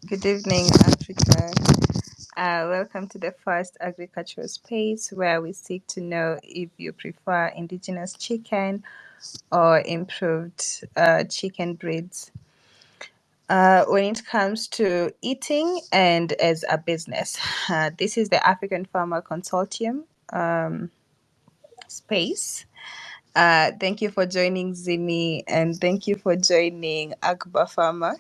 Good evening, Africa. Welcome to the first agricultural space where we seek to know if you prefer indigenous chicken or improved chicken breeds. When it comes to eating and as a business, this is the African Farmer Consortium space. Thank you for joining Zimi and thank you for joining Agba Farmer.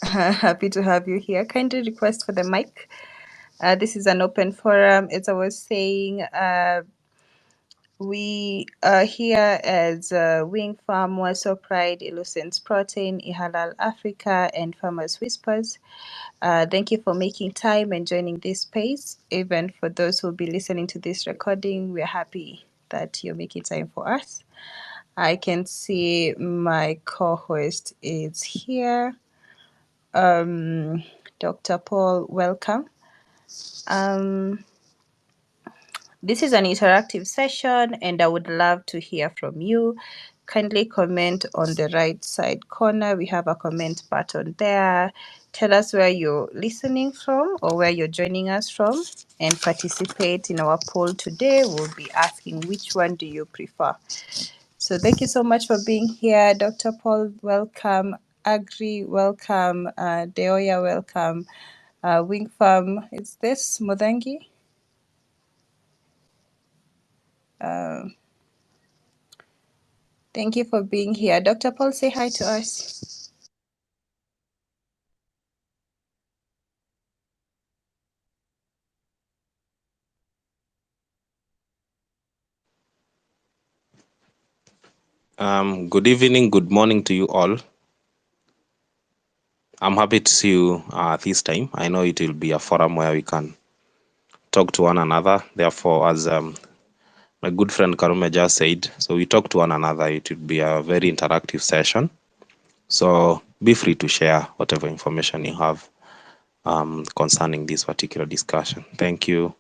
Happy to have you here. Kindly request for the mic. This is an open forum. As I was saying, we are here as Wing Farm, Waso Pride, Illucence Protein, Ihalal Africa, and Farmers Whispers. Thank you for making time and joining this space. Even for those who will be listening to this recording, we're happy that you're making time for us. I can see my co-host is here. Dr. Paul, welcome. This is an interactive session and I would love to hear from you. Kindly comment on the right side corner. We have a comment button there. Tell us where you're listening from or where you're joining us from and participate in our poll today. We'll be asking which one do you prefer. So thank you so much for being here. Dr. Paul, welcome. Agri, welcome. Deoya, welcome. Wing Farm, is this Mudangi? Thank you for being here. Dr. Paul, say hi to us. Good evening, good morning to you all. I'm happy to see you this time. I know it will be a forum where we can talk to one another. Therefore, as my good friend Karume just said, so we talk to one another. It will be a very interactive session. So be free to share whatever information you have concerning this particular discussion. Thank you.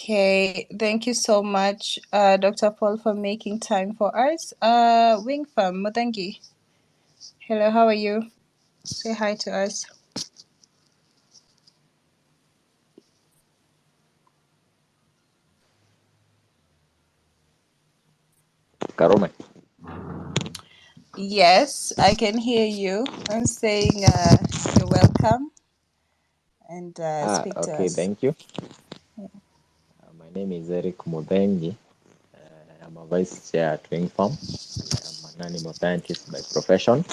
Okay, thank you so much, Dr. Paul, for making time for us. Wing Farm, Mudangi. Hello, how are you? Say hi to us. Karume. Yes, I can hear you. I'm saying you're welcome and speak to Okay, us. thank you. My name is Eric Mubengi. I'm a vice chair at Wing Farm. I'm an animal scientist by profession,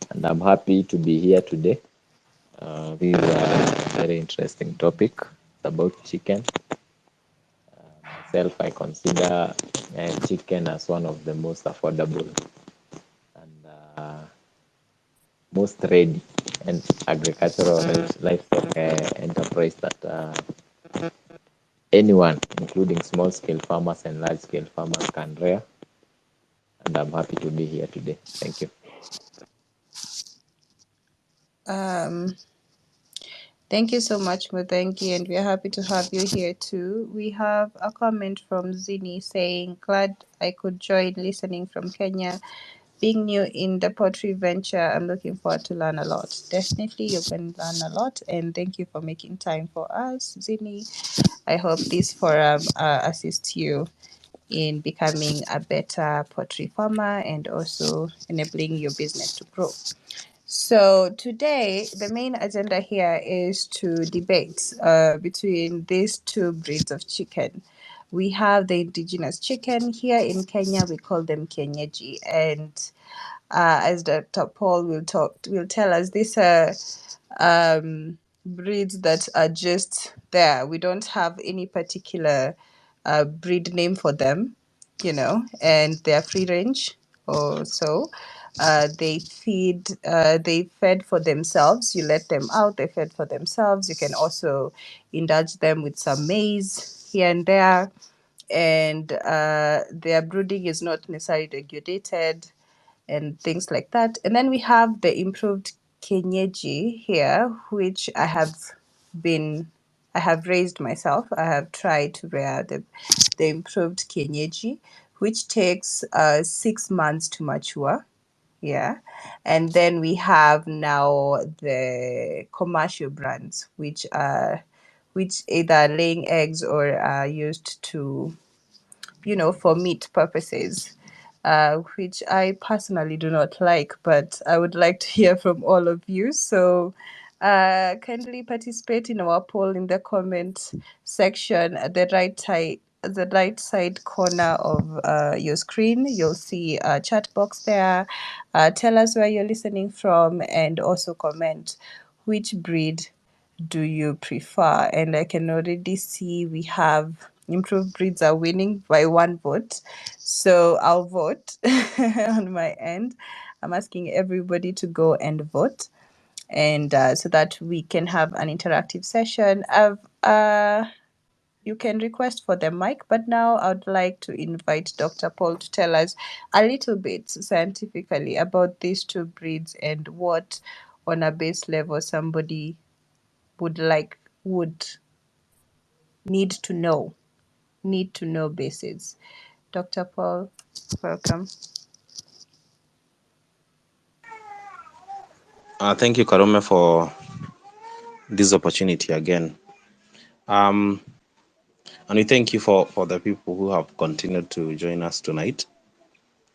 and I'm happy to be here today. This is a very interesting topic. It's about chicken. Myself, I consider chicken as one of the most affordable and most ready and agricultural livestock enterprise that anyone, including small-scale farmers and large-scale farmers, can rear. And I'm happy to be here today. Thank you. Thank you so much, Mudangi, and we're happy to have you here too. We have a comment from Zini saying, glad I could join listening from Kenya. Being new in the poultry venture, I'm looking forward to learn a lot. Definitely, you can learn a lot, and thank you for making time for us, Zini. I hope this forum assists you in becoming a better poultry farmer and also enabling your business to grow. So today, the main agenda here is to debate between these two breeds of chicken. We have the indigenous chicken here in Kenya. We call them kienyeji, and as Dr. Paul will tell us, these are breeds that are just there. We don't have any particular breed name for them, and they're free range or so. They fed for themselves. You let them out, they fed for themselves. You can also indulge them with some maize here and there. And their brooding is not necessarily regulated and things like that. And then we have the improved kienyeji here, which I have raised myself. I have tried to rear the improved kienyeji, which takes 6 months to mature. Yeah. And then we have now the commercial brands, which either laying eggs or are used to, for meat purposes, which I personally do not like, but I would like to hear from all of you. So kindly participate in our poll in the comment section at the right side corner of your screen. You'll see a chat box there. Tell us where you're listening from, and also comment which breed do you prefer. And I can already see we have improved breeds are winning by 1 vote. So I'll vote on my end. I'm asking everybody to go and vote, and so that we can have an interactive session. You can request for the mic, but now I'd like to invite Dr. Paul to tell us a little bit scientifically about these two breeds and what, on a base level, somebody would need to know basis. Dr. Paul, welcome. Thank you, Karume, for this opportunity again. And we thank you for the people who have continued to join us tonight,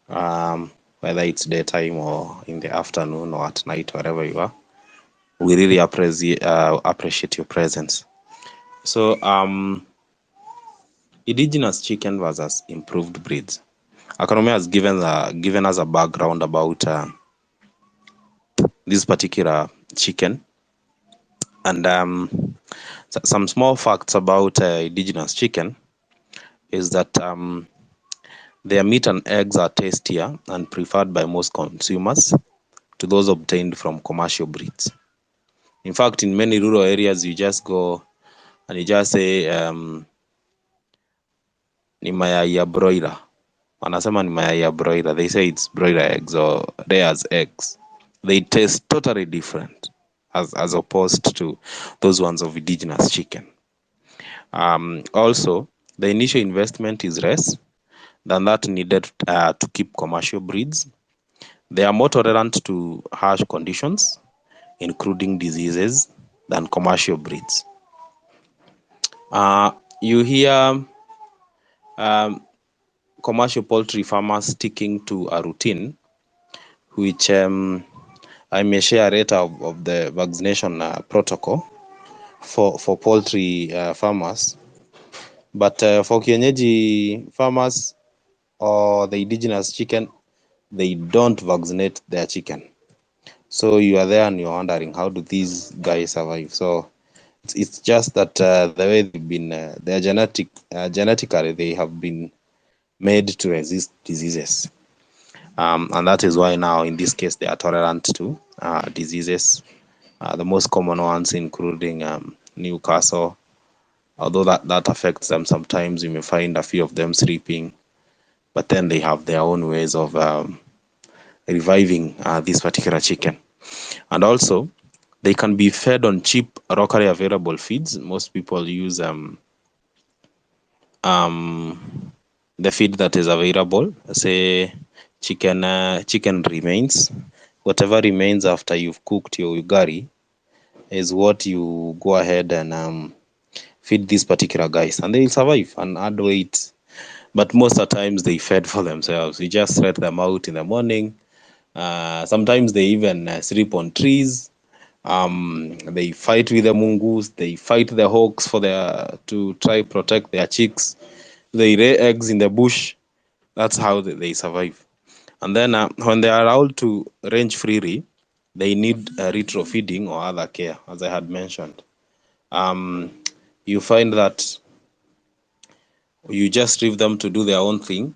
whether it's daytime or in the afternoon or at night, wherever you are. We really appreciate your presence. So, indigenous chicken versus improved breeds. Akanome has given us a background about this particular chicken, and some small facts about indigenous chicken is that their meat and eggs are tastier and preferred by most consumers to those obtained from commercial breeds. In fact, in many rural areas, you just go and you just say ni mayai ya broiler. Wanasema ni mayai ya broiler. They say it's broiler eggs or layers eggs. They taste totally different as opposed to those ones of indigenous chicken. Also, the initial investment is less than that needed to keep commercial breeds. They are more tolerant to harsh conditions, including diseases, than commercial breeds. You hear commercial poultry farmers sticking to a routine, which I may share later of the vaccination protocol for poultry farmers. But for kienyeji farmers or the indigenous chicken, they don't vaccinate their chicken. So you are there and you're wondering, how do these guys survive? So it's just that the way they've been, they're genetically, they have been made to resist diseases. And that is why now, in this case, they are tolerant to diseases. The most common ones including Newcastle, although that affects them sometimes. You may find a few of them sleeping, but then they have their own ways of reviving this particular chicken. And also, they can be fed on cheap, locally available feeds. Most people use the feed that is available. Say chicken remains. Whatever remains after you've cooked your ugari is what you go ahead and feed these particular guys, and they'll survive and add weight. But most of the times they fed for themselves. You just let them out in the morning. Sometimes they even sleep on trees. They fight with the mungus. They fight the hawks to try protect their chicks. They lay eggs in the bush. That's how they survive. And then when they are allowed to range freely, they need retro feeding or other care, as I had mentioned. You find that you just leave them to do their own thing,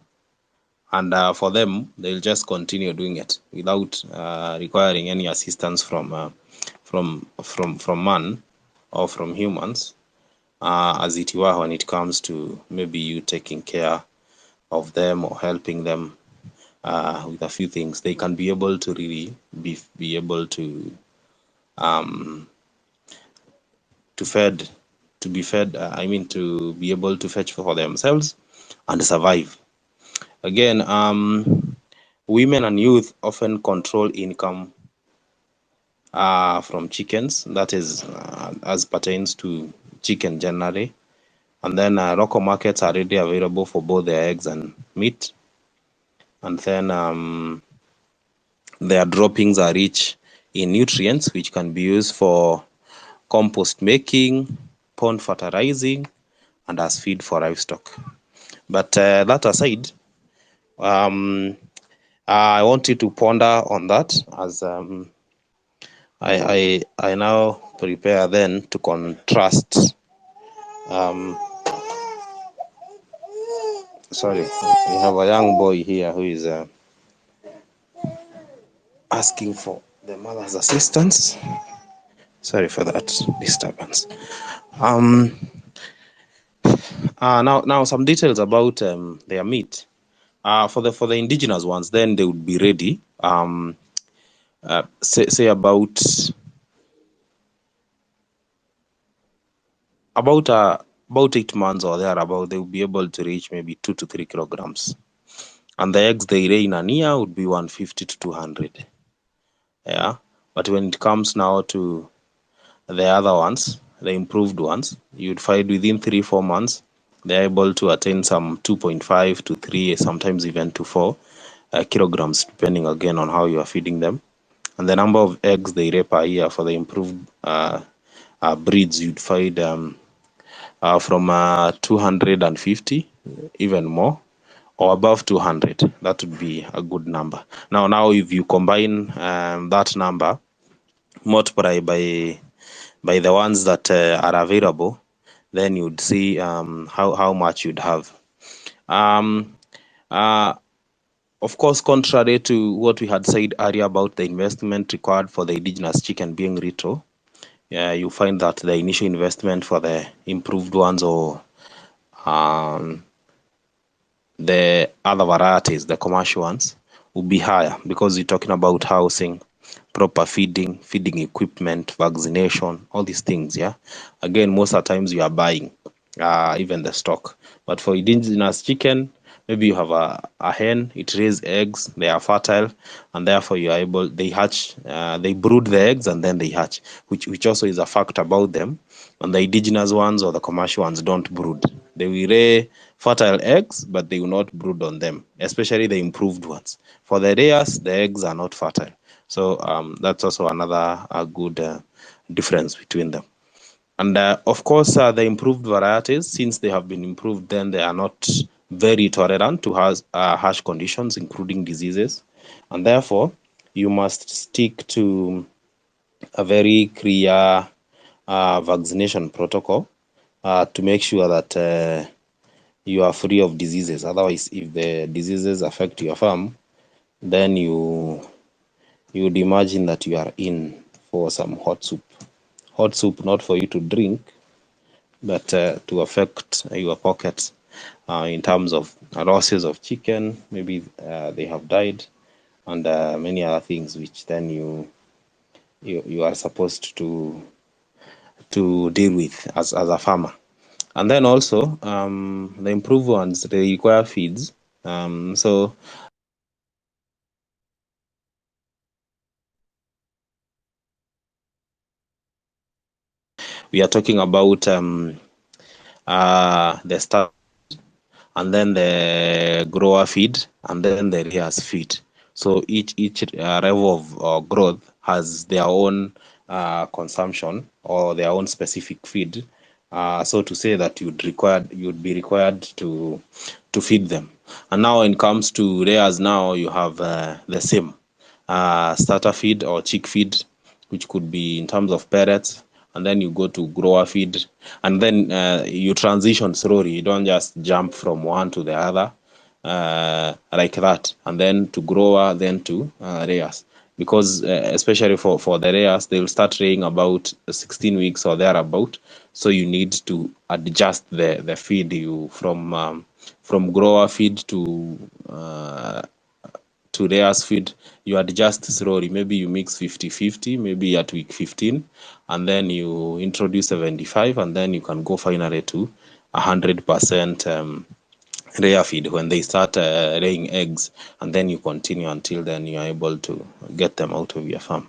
and for them, they'll just continue doing it without requiring any assistance from man or from humans, as it were, when it comes to maybe you taking care of them or helping them with a few things. They can be able to really be able to um, to be fed. To be able to fetch for themselves and survive. Again, women and youth often control income from chickens. That is, as pertains to chicken generally. And then local markets are readily available for both their eggs and meat. And then their droppings are rich in nutrients, which can be used for compost making, pond fertilizing, and as feed for livestock. But that aside, I want you to ponder on that as I now prepare then to contrast. Sorry, we have a young boy here who is asking for the mother's assistance. Sorry for that disturbance. Now some details about their meat. For the indigenous ones, then they would be ready. Say about 8 months or thereabout, they will be able to reach maybe 2 to 3 kilograms. And the eggs they lay in a year would be 150 to 200. Yeah, but when it comes now to the other ones, the improved ones, you'd find within 3-4 months they're able to attain some 2.5 to 3, sometimes even to 4 kilograms, depending again on how you are feeding them. And the number of eggs they lay per year for the improved breeds, you'd find from 250, even more, or above 200. That would be a good number. Now, if you combine that number, multiply by the ones that are available, then you'd see how much you'd have. Of course, contrary to what we had said earlier about the investment required for the indigenous chicken being little, you find that the initial investment for the improved ones or the other varieties, the commercial ones, will be higher because you're talking about housing, proper feeding equipment, vaccination, all these things. Yeah. Again, most of the times you are buying even the stock. But for indigenous chicken, maybe you have a hen, it lays eggs, they are fertile, and therefore you are able, they hatch, they brood the eggs and then they hatch, which also is a fact about them. And the indigenous ones or the commercial ones don't brood. They will lay fertile eggs, but they will not brood on them, especially the improved ones. For the layers, the eggs are not fertile. So that's also another good difference between them. And of course, the improved varieties, since they have been improved, then they are not very tolerant to harsh conditions, including diseases. And therefore, you must stick to a very clear vaccination protocol to make sure that you are free of diseases. Otherwise, if the diseases affect your farm, then you would imagine that you are in for some hot soup. Hot soup, not for you to drink, but to affect your pockets in terms of losses of chicken. Maybe they have died, and many other things, which then you are supposed to deal with as a farmer. And then also the improved ones, they require feeds. So we are talking about the start and then the grower feed and then the layers feed. So each level of growth has their own consumption or their own specific feed. So to say that you'd be required to feed them. And now when it comes to layers, now you have the same starter feed or chick feed, which could be in terms of pellets, and then you go to grower feed, and then you transition slowly. You don't just jump from one to the other like that, and then to grower, then to layers. Because especially for the layers, they will start laying about 16 weeks or thereabout. So you need to adjust the feed you from grower feed to to layers feed, you adjust slowly. Maybe you mix 50-50, maybe at week 15, and then you introduce 75, and then you can go finally to 100% layer feed when they start laying eggs, and then you continue until then you are able to get them out of your farm.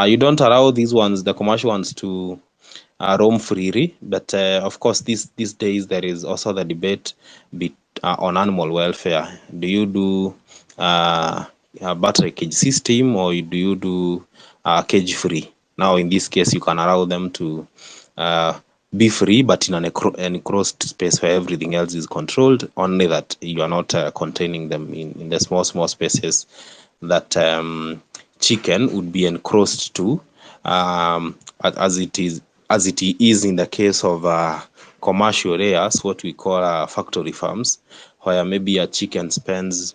You don't allow these ones, the commercial ones, to roam freely. But of course, these days there is also the debate on animal welfare. Do you do a battery cage system, or do you do cage free? Now, in this case, you can allow them to be free, but in an enclosed space where everything else is controlled. Only that you are not containing them in the small spaces that chicken would be enclosed to, as it is in the case of commercial layers, what we call factory farms, where maybe a chicken spends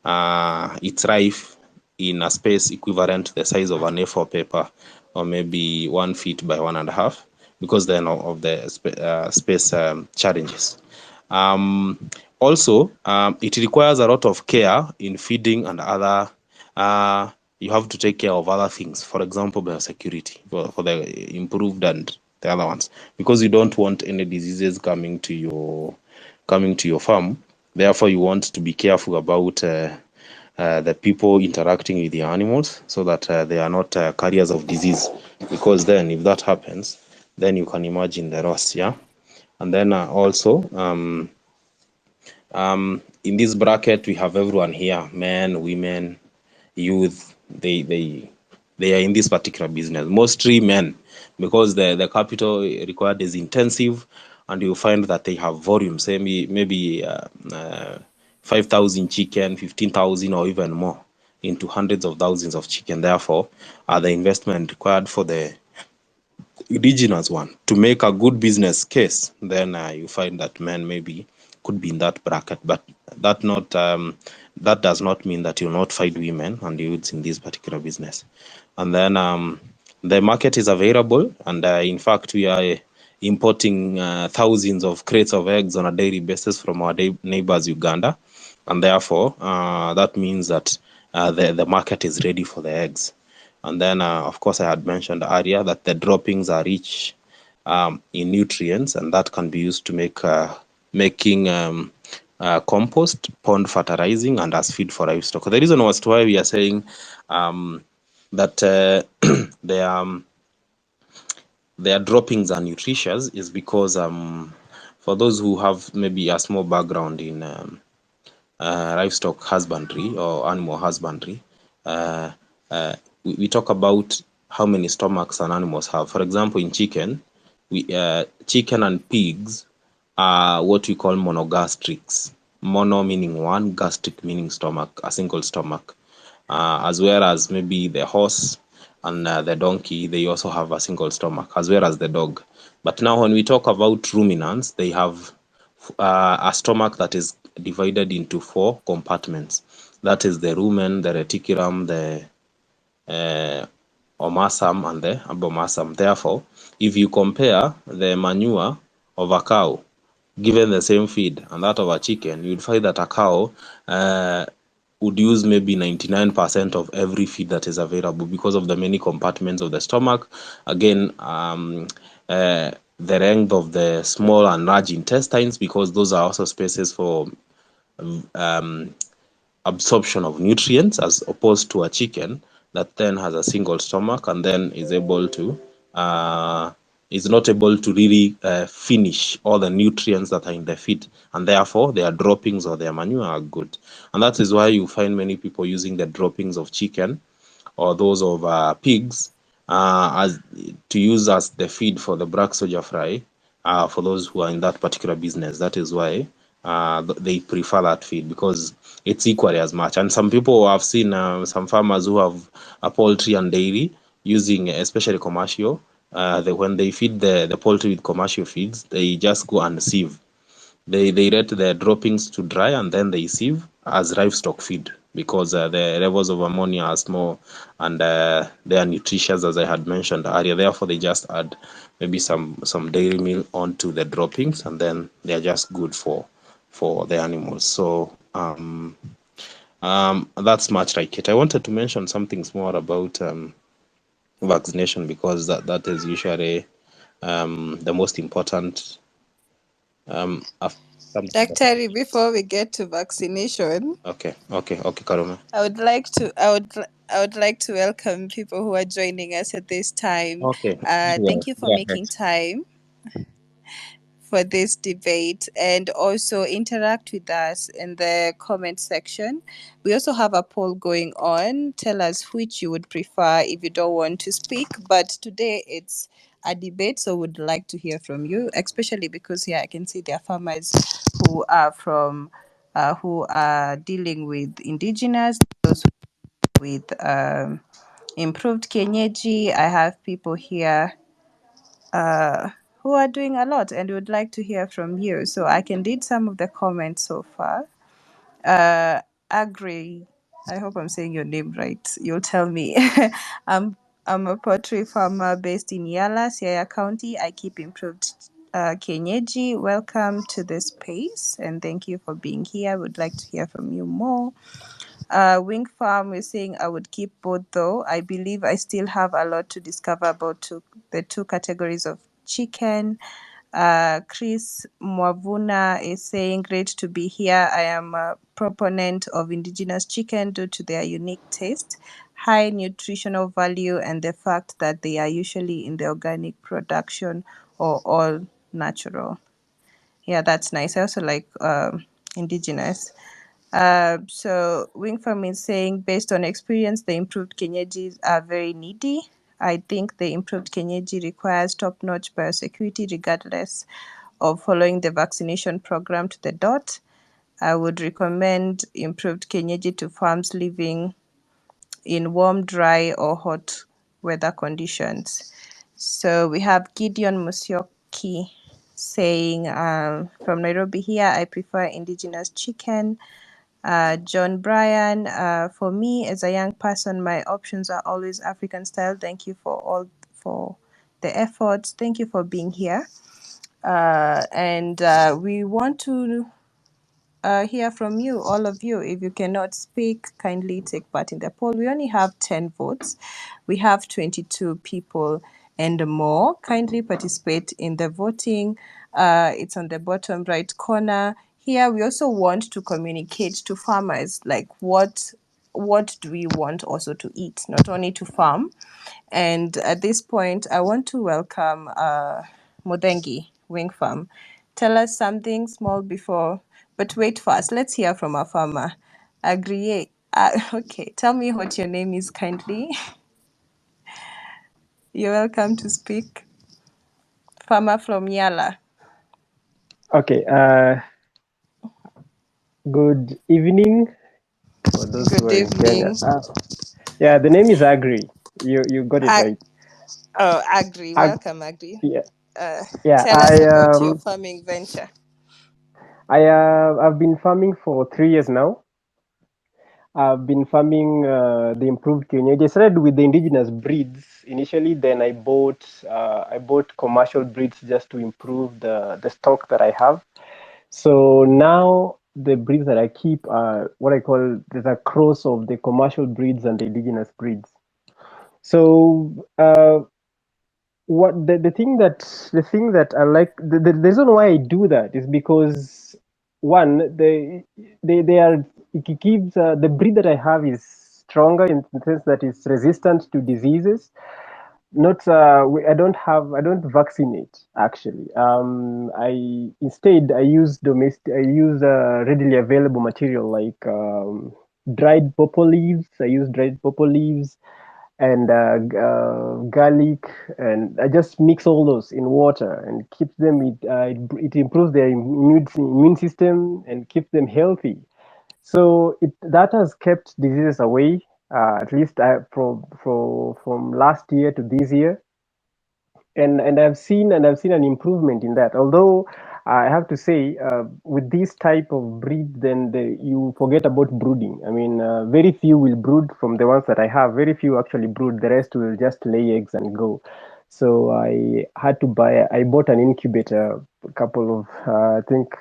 its life in a space equivalent to the size of an A4 paper, or maybe 1 feet by 1.5, because then of the space challenges. Also, it requires a lot of care in feeding and other. You have to take care of other things. For example, biosecurity for the improved and the other ones, because you don't want any diseases coming to your farm. Therefore, you want to be careful about the people interacting with the animals, so that they are not carriers of disease. Because then, if that happens, then you can imagine the loss. Yeah, and then also. In this bracket, we have everyone here: men, women, youth. They are in this particular business, mostly men, because the capital required is intensive, and you find that they have volume, say maybe 5,000 chicken, 15,000, or even more, into hundreds of thousands of chicken. Therefore, the investment required for the indigenous one to make a good business case, then you find that men maybe could be in that bracket. But that does not mean that you'll not find women and youths in this particular business. And then the market is available, and in fact we are importing thousands of crates of eggs on a daily basis from our neighbors Uganda, and therefore that means that the market is ready for the eggs. And then, of course, I had mentioned earlier that the droppings are rich in nutrients, and that can be used to making compost, pond fertilizing, and as feed for livestock. The reason was why we are saying that their droppings are nutritious is because for those who have maybe a small background in livestock husbandry or animal husbandry, uh, we talk about how many stomachs an animals have. For example, in chicken, chicken and pigs are what we call monogastrics. Mono meaning one, gastric meaning stomach, a single stomach. As well as maybe the horse and the donkey, they also have a single stomach, as well as the dog. But now, when we talk about ruminants, they have a stomach that is divided into 4 compartments. That is the rumen, the reticulum, the omasum, and the abomasum. Therefore, if you compare the manure of a cow given the same feed and that of a chicken, you'd find that a cow would use maybe 99% of every feed that is available, because of the many compartments of the stomach. Again, the length of the small and large intestines, because those are also spaces for absorption of nutrients, as opposed to a chicken that then has a single stomach and then is not able to really finish all the nutrients that are in the feed, and therefore their droppings or their manure are good. And that is why you find many people using the droppings of chicken or those of pigs as to use as the feed for the black soldier fly, for those who are in that particular business. That is why they prefer that feed, because it's equally as much. And some people have seen some farmers who have a poultry and dairy using, especially commercial, when they feed the poultry with commercial feeds, they just go and sieve. They let the droppings to dry, and then they sieve as livestock feed, because the levels of ammonia are small, and they are nutritious, as I had mentioned earlier. Therefore, they just add maybe some dairy meal onto the droppings, and then they are just good for the animals. So That's much like it. I wanted to mention something more about vaccination because that is usually the most important something. Daktari, before we get to vaccination, Okay, Karume. I would like to welcome people who are joining us at this time. Okay, yeah, Thank you for go ahead. making time for this debate, and also interact with us in the comment section. We also have a poll going on. Tell us which you would prefer if you don't want to speak. But today it's a debate, so would like to hear from you, especially because here I can see there are farmers who are from who are dealing with indigenous, those with improved kienyeji. I have people here uh, who are doing a lot and would like to hear from you. So I can read some of the comments so far. Uh, Agri, I hope I'm saying your name right. You'll tell me. I'm I'm a poultry farmer based in Yala, Siaya County. I keep improved kienyeji. Welcome to the space and thank you for being here. I would like to hear from you more. Wing Farm is saying I would keep both though. I believe I still have a lot to discover about the two categories of chicken. Chris Mwavuna is saying great to be here. I am a proponent of indigenous chicken due to their unique taste, high nutritional value, and the fact that they are usually in the organic production or all natural. Yeah, that's nice. I also like indigenous. So Wing Farm is saying, based on experience, the improved Kenyajis are very needy. I think the improved Kenyaji requires top-notch biosecurity regardless of following the vaccination program to the dot. I would recommend improved Kenyaji to farms living in warm, dry, or hot weather conditions. So we have Gideon Musyoki saying, from Nairobi here, I prefer indigenous chicken. John Bryan, for me as a young person, my options are always African style. Thank you for the efforts. Thank you for being here. And we want to hear from you, all of you. If you cannot speak, kindly take part in the poll. We only have 10 votes. We have 22 people and more. Kindly participate in the voting. It's on the bottom right corner. Here, we also want to communicate to farmers, like what do we want also to eat, not only to farm. And at this point, I want to welcome Mudengi Wing Farm. Tell us something small before, but wait first. Let's hear from a farmer. Agree. Okay, tell me what your name is kindly. You're welcome to speak. Farmer from Yala. Okay, good evening for those who Good are in Kenya. evening. Yeah, the name is Agri. You got it Ag- right. Agri. Ag- Welcome, Agri. yeah, Uh, yeah. Tell us about your farming venture. I've been farming for 3 years now. I've been farming the improved kienyeji. I started with the indigenous breeds initially. Then I bought commercial breeds just to improve the stock that I have. So now the breeds that I keep are what I call there's a cross of the commercial breeds and the indigenous breeds. So what the thing that I like the reason why I do that is because one they are it gives the breed that I have is stronger in the sense that it's resistant to diseases. Not I don't vaccinate actually. I instead I use readily available material like dried pawpaw leaves. I use dried pawpaw leaves and garlic, and I just mix all those in water and keep them. It improves their immune system and keeps them healthy. So that has kept diseases away. At least from last year to this year, and I've seen an improvement in that. Although I have to say, with this type of breed, then you forget about brooding. I mean, very few will brood from the ones that I have. Very few actually brood. The rest will just lay eggs and go. So I bought an incubator a couple of I think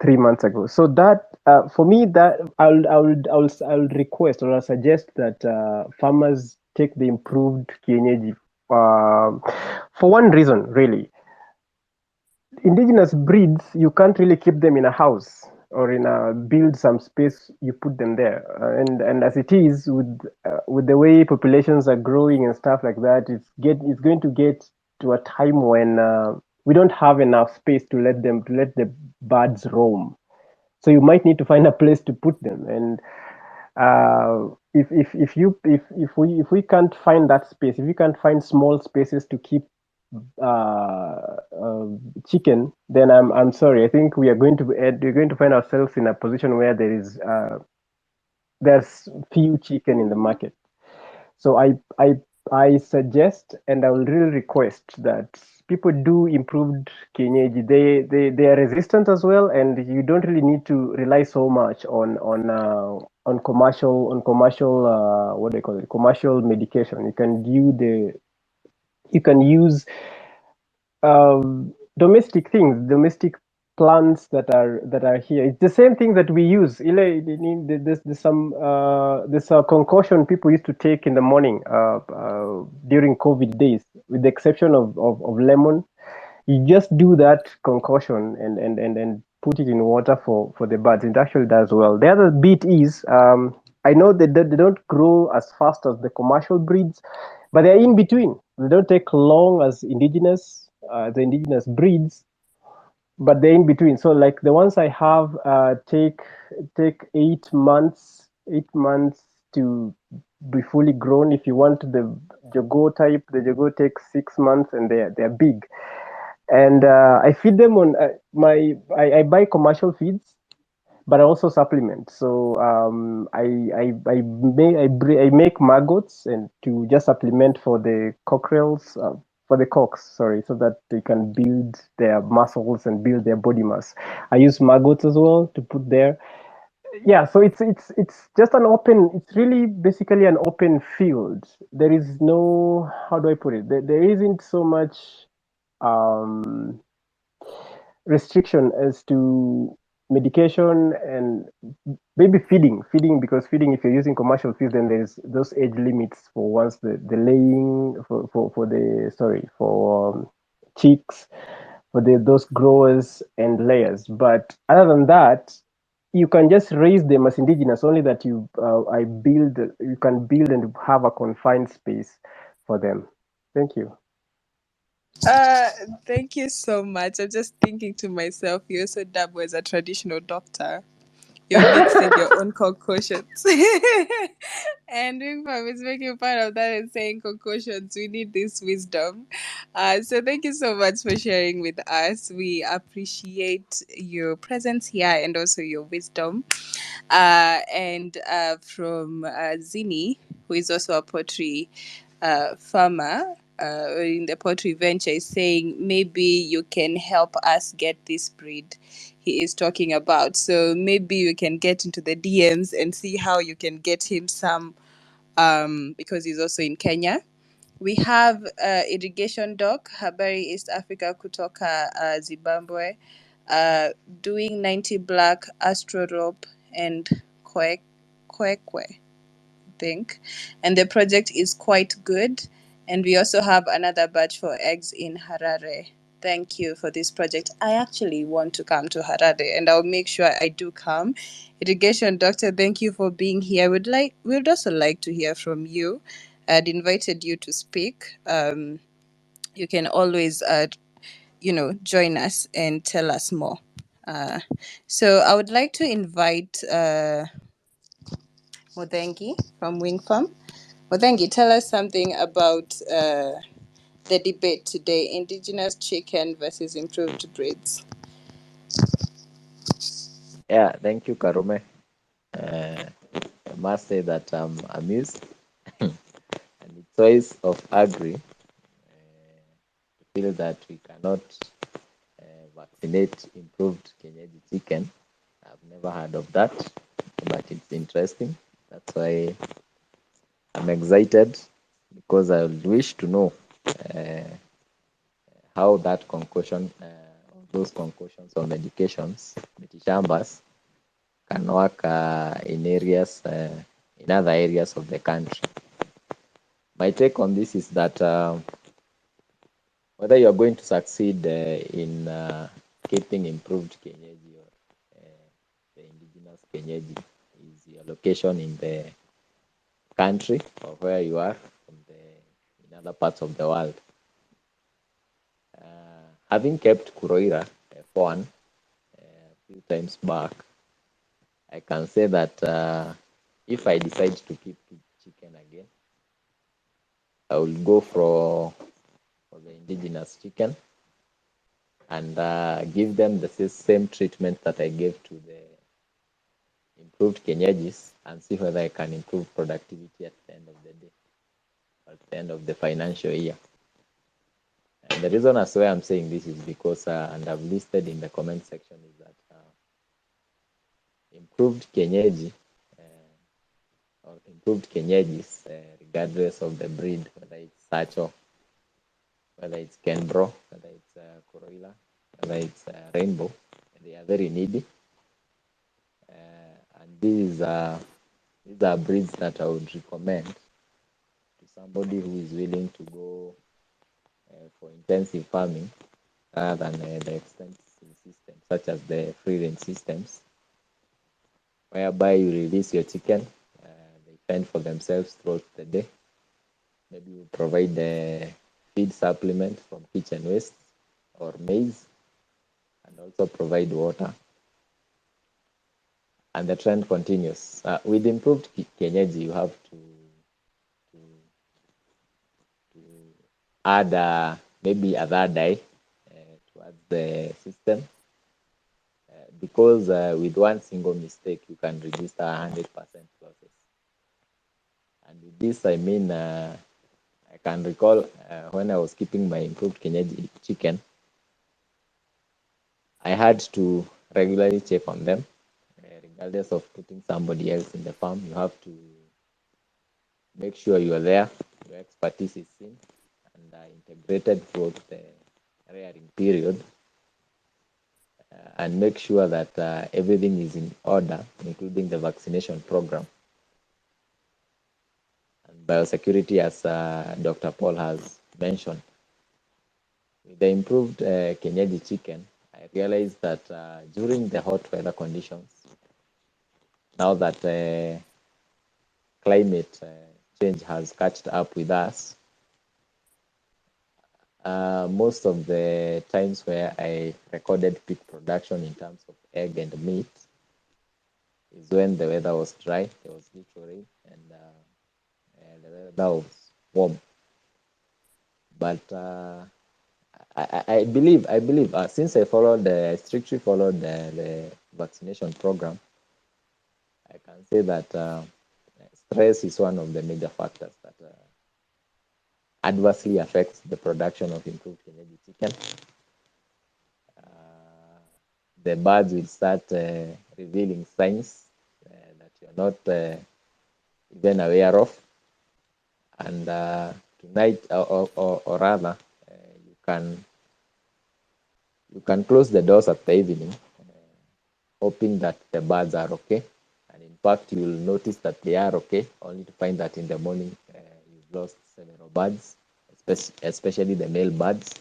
3 months ago. So that for me, that I'll request or I'll suggest that farmers take the improved kienyeji for one reason, really. Indigenous breeds, you can't really keep them in a house or in a build some space you put them there, and as it is with the way populations are growing and stuff like that, it's going to get to a time when we don't have enough space to let the birds roam. So you might need to find a place to put them, and if we can't find that space, if we can't find small spaces to keep uh, chicken, then I'm sorry. I think we're going to find ourselves in a position where there's few chicken in the market. So I suggest and I will really request that people do improved kienyeji. They are resistant as well, and you don't really need to rely so much on commercial what do you call it, commercial medication. You can use domestic things, domestic plants that are here. It's the same thing that we use. There's a concoction people used to take in the morning during COVID days, with the exception of lemon. You just do that concoction and put it in water for the birds. It actually does well. The other bit is I know that they don't grow as fast as the commercial breeds, but they're in between. They don't take long as the indigenous breeds, but they're in between. So like the ones I have take 8 months, 8 months to be fully grown. If you want the Jogo type, the Jogo takes 6 months, and they're big. And I feed them on I buy commercial feeds, but I also supplement. So I make maggots and to just supplement for the cockerels, for the cocks, sorry, so that they can build their muscles and build their body mass. I use maggots as well to put there. Yeah, so it's just an open. It's really basically an open field. There is no, how do I put it? There isn't so much um, restriction as to medication and maybe feeding, because feeding, if you're using commercial feed, then there's those age limits for once the laying for the sorry for chicks, for those growers and layers. But other than that, you can just raise them as indigenous, only that you can build and have a confined space for them. Thank you. Uh, Thank you so much. I'm just thinking to myself, you also double as a traditional doctor. You're mixing your own concoctions. And Wing Farm is making fun of that and saying concoctions. We need this wisdom. So thank you so much for sharing with us. We appreciate your presence here and also your wisdom. And from Zini, who is also a poultry farmer in the poultry venture, is saying maybe you can help us get this breed he is talking about. So maybe you can get into the DMs and see how you can get him some, because he's also in Kenya. We have irrigation doc, Habari East Africa kutoka Zimbabwe, doing 90 black, Astro Rope, and Kwekwe, think. And the project is quite good. And we also have another batch for eggs in Harare. Thank you for this project. I actually want to come to Harare, and I'll make sure I do come. Irrigation doctor, thank you for being here. We'd also like to hear from you. I'd invited you to speak. You can always join us and tell us more. So I would like to invite Modengi from Wing Farm. Modengi, tell us something about the debate today: indigenous chicken versus improved breeds. Yeah, thank you, Karume. Uh, I must say that I'm amused and the choice of agri to feel that we cannot vaccinate improved Kenyaji chicken. I've never heard of that, but it's interesting. That's why I'm excited because I wish to know uh, how that concoction those concussions or medications, mitishambas, can work in areas, in other areas of the country. My take on this is that whether you are going to succeed in keeping improved kienyeji or the indigenous kienyeji is your location in the country or where you are in other parts of the world. Having kept Kuroira fawn a few times back, I can say that if I decide to keep chicken again, I will go for the indigenous chicken and give them the same treatment that I gave to the improved kienyeji and see whether I can improve productivity at the end of the day, at the end of the financial year. And the reason as why I'm saying this is because, and I've listed in the comment section, is that improved kienyeji or improved kienyeji, regardless of the breed, whether it's Sacho, whether it's Kenbro, whether it's Kuroila, whether it's Rainbow, they are very needy. And these are breeds that I would recommend to somebody who is willing to go for intensive farming rather than the extensive systems such as the free range systems, whereby you release your chicken, they fend for themselves throughout the day. Maybe you provide the feed supplement from kitchen waste or maize, and also provide water. And the trend continues. With improved kienyeji, you have to add maybe other dye towards the system, because with one single mistake you can register 100% losses. And with this, I mean, I can recall when I was keeping my improved kienyeji chicken, I had to regularly check on them, regardless of putting somebody else in the farm. You have to make sure you are there, your expertise is seen and integrated throughout the rearing period, and make sure that everything is in order, including the vaccination program. And biosecurity, as Dr. Paul has mentioned. With the improved kienyeji chicken, I realized that during the hot weather conditions, now that climate change has catched up with us, most of the times where I recorded peak production in terms of egg and meat is when the weather was dry, there was little rain, and the weather was warm. But I believe since I strictly followed the vaccination program, I can say that stress is one of the major factors that adversely affects the production of improved kienyeji chicken. The birds will start revealing signs that you're not even aware of, and tonight, or rather, you can close the doors at the evening, hoping that the birds are okay, and in fact, you will notice that they are okay, only to find that in the morning you've lost several birds, especially the male birds,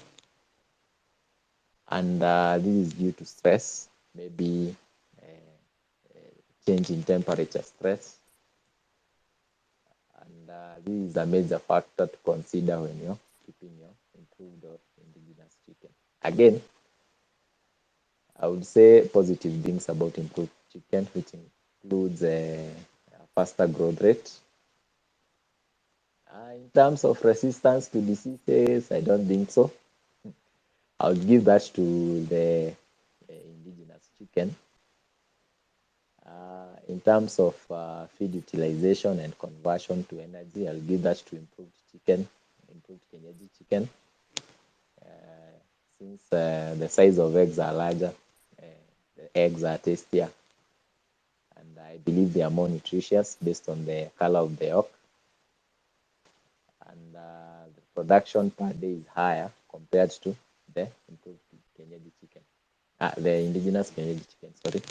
and this is due to stress, maybe change in temperature stress, and this is a major factor to consider when you're keeping your improved or indigenous chicken. Again, I would say positive things about improved chicken, which includes a faster growth rate. In terms of resistance to diseases, I don't think so. I would give that to the indigenous chicken. In terms of feed utilization and conversion to energy, I'll give that to improved kienyeji chicken. Since the size of eggs are larger, the eggs are tastier, and I believe they are more nutritious based on the color of the yolk. And the production per day is higher compared to the improved kienyeji chicken. the indigenous Kenyan chicken, sorry.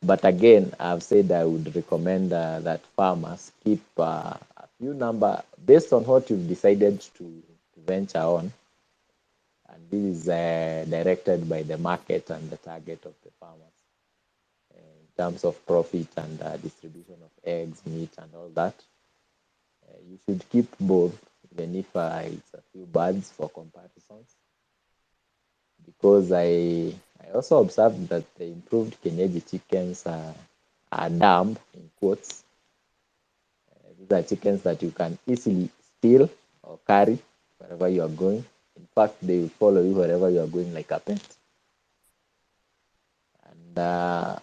But again, I've said I would recommend that farmers keep a few number based on what you've decided to venture on. And this is directed by the market and the target of the farmers in terms of profit and distribution of eggs, meat, and all that. You should keep both, even if it's a few birds for comparisons. Because I also observed that the improved Kenyaji chickens are dumb, in quotes. These are chickens that you can easily steal or carry wherever you are going. In fact, they will follow you wherever you are going like a pet. And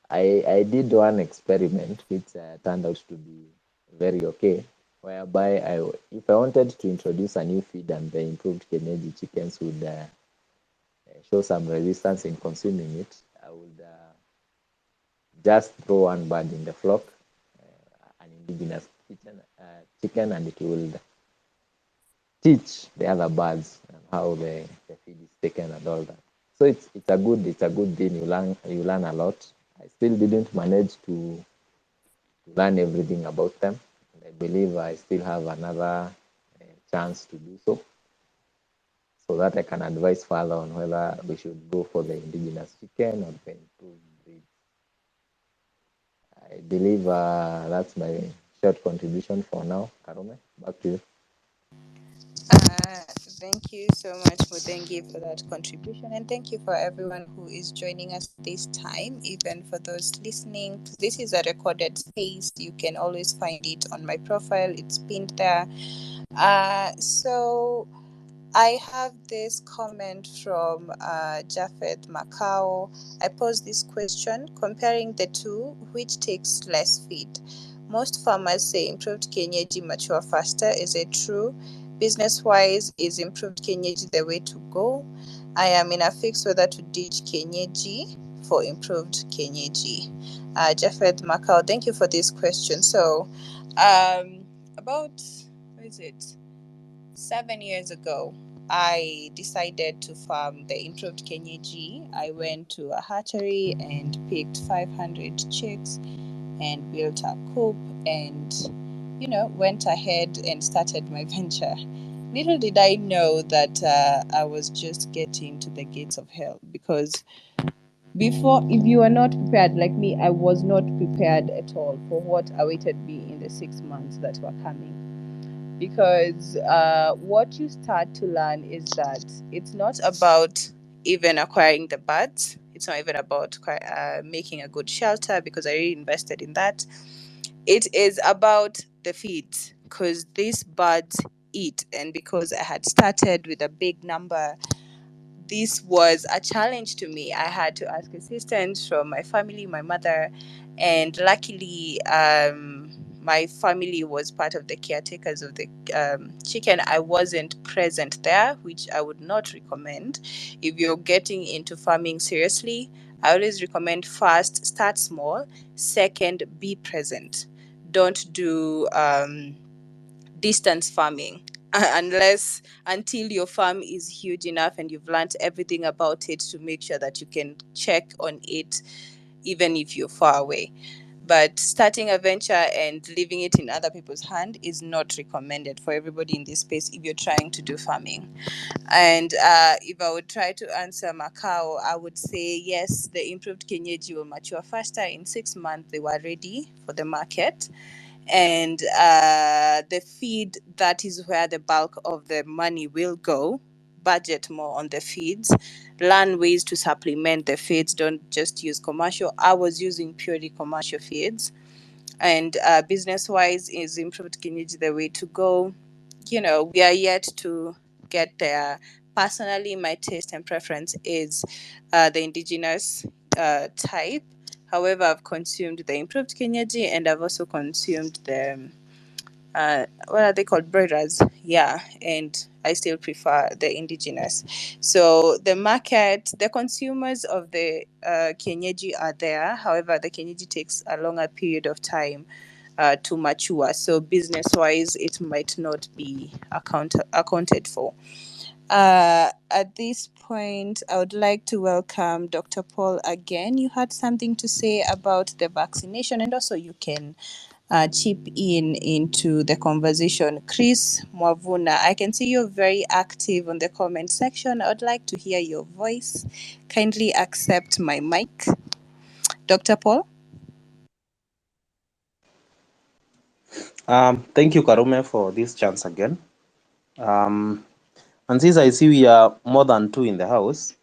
I did one experiment which turned out to be very okay, whereby if I wanted to introduce a new feed and the improved Kenyaji chickens would show some resistance in consuming it, I would just throw one bird in the flock, an indigenous chicken, and it will teach the other birds how the feed is taken and all that. So it's a good thing. You learn a lot. I still didn't manage to learn everything about them. And I believe I still have another chance to do so that I can advise further on whether we should go for the indigenous chicken or the improved breed. I believe that's my short contribution for now. Karume, back to you. Thank you so much, Mudengi, for that contribution, and thank you for everyone who is joining us this time, even for those listening. This is a recorded space. You can always find it on my profile. It's pinned there. So I have this comment from Japheth Macau. I posed this question: comparing the two, which takes less feed? Most farmers say improved Kienyeji mature faster. Is it true? Business wise, is improved Kienyeji the way to go? I am in a fix whether to ditch Kienyeji for improved Kienyeji. Japheth Macau, thank you for this question. So, about, what is it? 7 years ago, I decided to farm the improved Kenyeji. I went to a hatchery and picked 500 chicks and built a coop and, went ahead and started my venture. Little did I know that I was just getting to the gates of hell, because before, if you are not prepared, like me, I was not prepared at all for what awaited me in the 6 months that were coming. Because what you start to learn is that it's not about even acquiring the birds. It's not even about making a good shelter, because I really invested in that. It is about the feeds, because these birds eat. And because I had started with a big number, this was a challenge to me. I had to ask assistance from my family, my mother, and luckily, my family was part of the caretakers of the chicken. I wasn't present there, which I would not recommend. If you're getting into farming seriously, I always recommend: first, start small; second, be present. Don't do distance farming until your farm is huge enough and you've learned everything about it to make sure that you can check on it even if you're far away. But starting a venture and leaving it in other people's hand is not recommended for everybody in this space if you're trying to do farming. And if I would try to answer Macau, I would say yes, the improved Kenyeji will mature faster. In 6 months, they were ready for the market. And the feed, that is where the bulk of the money will go. Budget more on the feeds, learn ways to supplement the feeds, don't just use commercial. I was using purely commercial feeds. And business wise, is improved Kienyeji the way to go? We are yet to get there. Personally, my taste and preference is the indigenous type. However, I've consumed the improved Kienyeji, and I've also consumed the what are they called, broilers? Yeah, and I still prefer the indigenous. So the consumers of the Kienyeji are there. However, the Kienyeji takes a longer period of time to mature. So business wise, it might not be accounted for. At this point, I would like to welcome Dr. Paul again. You had something to say about the vaccination, and also you can chip in into the conversation. Chris Mwavuna, I can see you're very active on the comment section. I would like to hear your voice. Kindly accept my mic. Dr. Paul? Thank you, Karume, for this chance again. And since I see we are more than two in the house,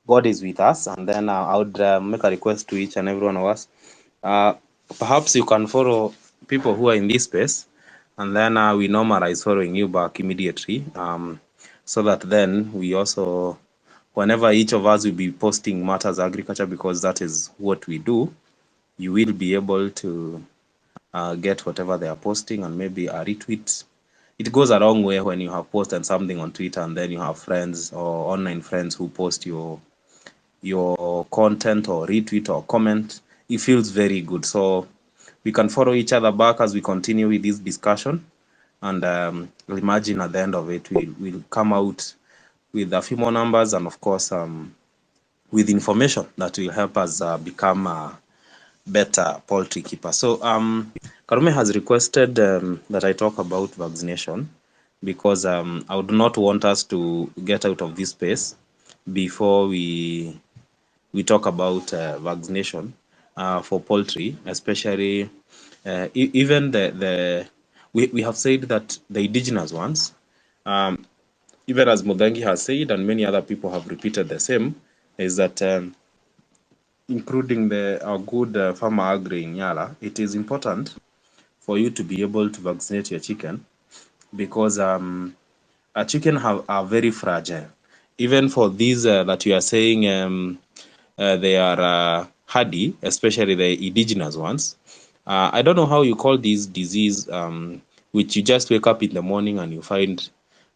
God is with us. And then I would make a request to each and every one of us. Perhaps you can follow people who are in this space, and then we normalize following you back immediately, so that then we also, whenever each of us will be posting matters agriculture, because that is what we do, you will be able to get whatever they are posting and maybe a retweet. It goes a long way when you have posted something on Twitter and then you have friends or online friends who post your content or retweet or comment. It feels very good. So we can follow each other back as we continue with this discussion. And imagine at the end of it, we'll come out with a few more numbers and, of course, with information that will help us become better poultry keeper. So Karume has requested that I talk about vaccination because I would not want us to get out of this space before we talk about vaccination for poultry, especially even we have said that the indigenous ones, even as Mudengi has said and many other people have repeated the same, is that including our good farmer agri in Yala, it is important for you to be able to vaccinate your chicken because our chicken are very fragile. Even for these that you are saying they are hardy, especially the indigenous ones. I don't know how you call this disease, which you just wake up in the morning and you find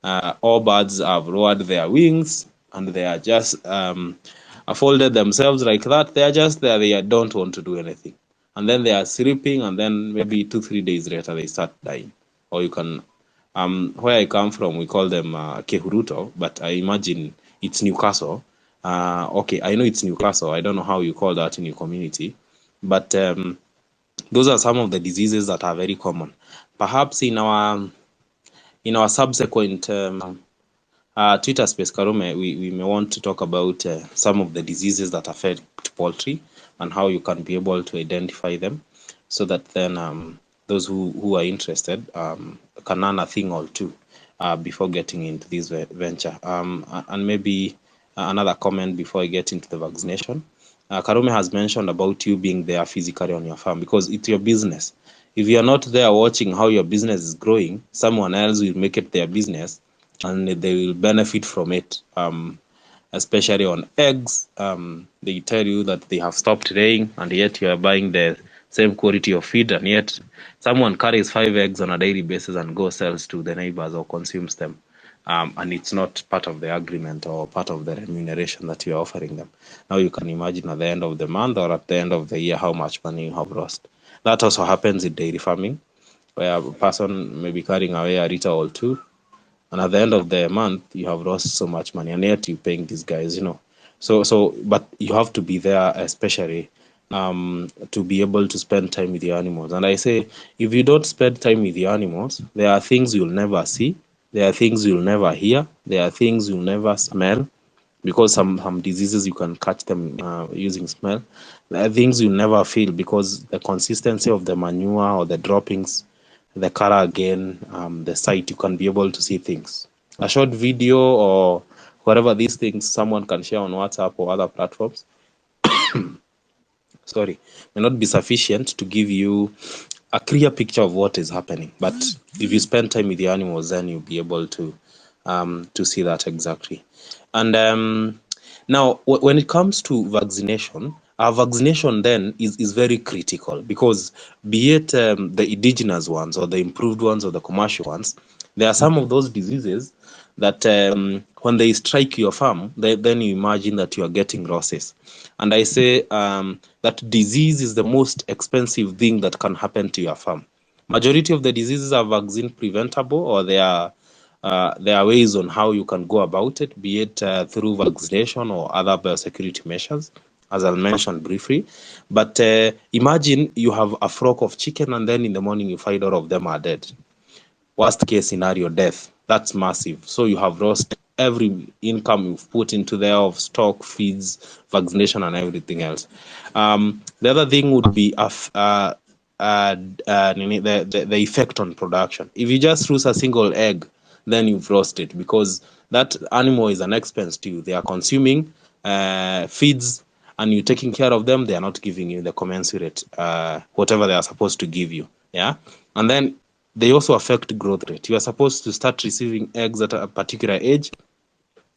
all birds have lowered their wings and they are just folded themselves like that. They are just there. They don't want to do anything. And then they are sleeping and then maybe 2-3 days later they start dying. Or you can, where I come from, we call them Kehuruto, but I imagine it's Newcastle. Okay, I know it's Newcastle. I don't know how you call that in your community. But those are some of the diseases that are very common. Perhaps in our subsequent Twitter space, Karume, we may want to talk about some of the diseases that affect poultry and how you can be able to identify them so that then those who are interested can learn a thing or two before getting into this venture. And maybe another comment before I get into the vaccination. Karume has mentioned about you being there physically on your farm because it's your business. If you're not there watching how your business is growing, someone else will make it their business and they will benefit from it. Especially on eggs, they tell you that they have stopped laying, and yet you are buying the same quality of feed, and yet someone carries 5 eggs on a daily basis and goes sells to the neighbors or consumes them. And it's not part of the agreement or part of the remuneration that you are offering them. Now you can imagine at the end of the month or at the end of the year how much money you have lost. That also happens in dairy farming, where a person may be carrying away a liter or two, and at the end of the month you have lost so much money, and yet you're paying these guys. So but you have to be there, especially to be able to spend time with the animals. And I say, if you don't spend time with the animals, there are things you'll never see, there are things you'll never hear, there are things you'll never smell, because some diseases you can catch them using smell. There are things you never feel because the consistency of the manure or the droppings, the color again, the sight, you can be able to see things. A short video or whatever these things someone can share on WhatsApp or other platforms, sorry, may not be sufficient to give you a clear picture of what is happening. But if you spend time with the animals, then you'll be able to see that exactly. And now, when it comes to vaccination, our vaccination then is very critical because be it the indigenous ones or the improved ones or the commercial ones, there are some of those diseases that when they strike your farm, then you imagine that you are getting losses. And I say that disease is the most expensive thing that can happen to your farm. Majority of the diseases are vaccine preventable or they are There are ways on how you can go about it, be it through vaccination or other biosecurity measures, as I'll mention briefly. But imagine you have a flock of chicken and then in the morning you find all of them are dead. Worst case scenario, death. That's massive. So you have lost every income you've put into there of stock, feeds, vaccination, and everything else. The other thing would be the effect on production. If you just lose a single egg, then you've lost it, because that animal is an expense to you. They are consuming feeds, and you're taking care of them. They are not giving you the commensurate whatever they are supposed to give you. Yeah, and then they also affect growth rate. You are supposed to start receiving eggs at a particular age,